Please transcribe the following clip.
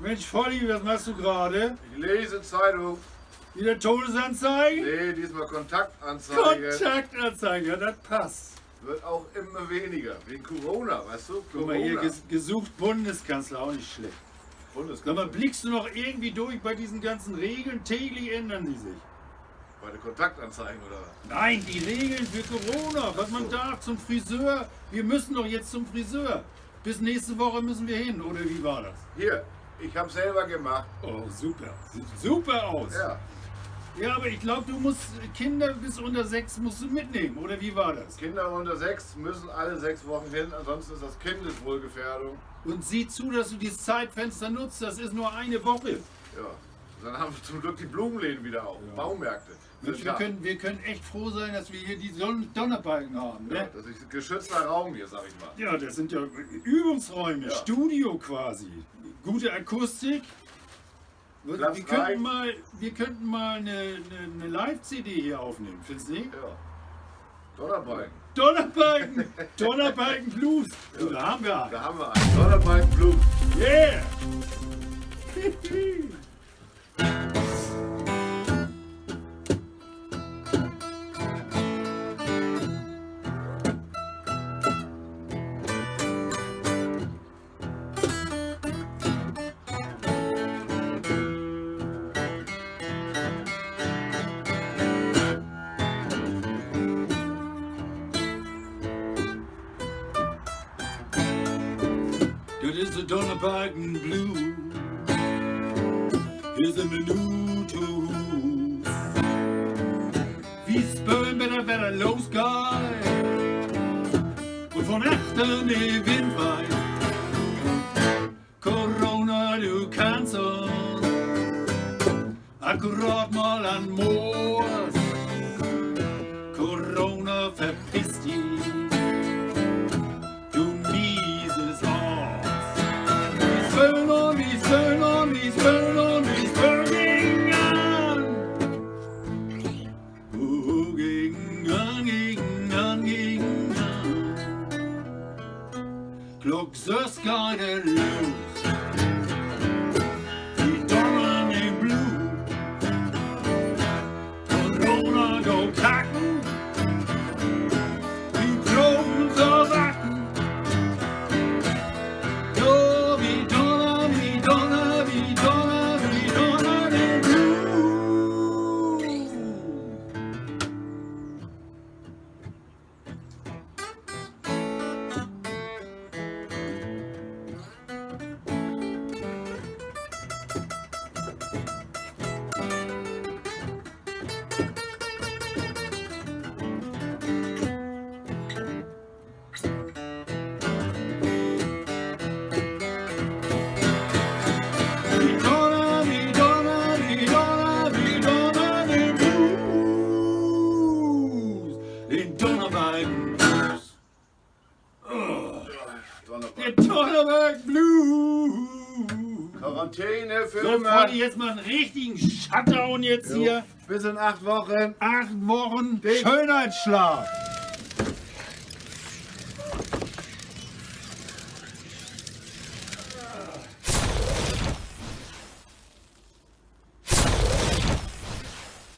Mensch, Volli, was machst du gerade? Ich lese Zeitung. Wieder Todesanzeigen? Nee, diesmal Kontaktanzeige. Kontaktanzeige, ja, das passt. Wird auch immer weniger. Wegen Corona, weißt du? Guck mal hier, gesucht Bundeskanzler, auch nicht schlecht. Sag mal, blickst du noch irgendwie durch bei diesen ganzen Regeln? Täglich ändern die sich. Bei den Kontaktanzeigen oder was? Nein, die Regeln für Corona, was man darf, zum Friseur. Wir müssen doch jetzt zum Friseur. Bis nächste Woche müssen wir hin, oder wie war das? Hier, ich habe selber gemacht. Oh, super. Sieht super aus. Ja. Ja, aber ich glaube, du musst Kinder bis unter 6 musst du mitnehmen, oder wie war das? Kinder unter 6 müssen alle 6 Wochen hin, ansonsten ist das Kindeswohlgefährdung. Und sieh zu, dass du dieses Zeitfenster nutzt, das ist nur eine Woche. Ja. Dann haben wir zum Glück die Blumenläden wieder auf, Ja. Baumärkte. Mensch, wir können echt froh sein, dass wir hier die Donnerbalken haben. Ja, Ne? das ist ein geschützter Raum hier, sag ich mal. Ja, das sind ja Übungsräume, Ja. Studio quasi. Gute Akustik. Platz Wir könnten mal eine Live-CD hier aufnehmen, findest du nicht? Ja. Donnerbalken. Donnerbalken! Donnerbalken Blues! Ja. Da haben wir einen. Da haben wir einen. Donnerbalken Blues. Yeah! Das ist der Donnerbalken Blues. Hier sind wir nu to Hus. Wie spüren wir das Wetter losgeht und von achten der Wind weht. Corona, du kannst uns akkurat mal an Moors. Corona, verpiss dich. Clock the sky that loose. Die Donner im Blut. Corona go kacken. Die Kloten zerracken. So wie Donner, wie Donner, wie Donner, wie Donner im Blut. Der Donnerbalken Blues. Quarantäne für So, immer. Freunde, jetzt mal einen richtigen Shutdown jetzt hier. Bis in 8 Wochen. 8 Wochen Schönheitsschlag.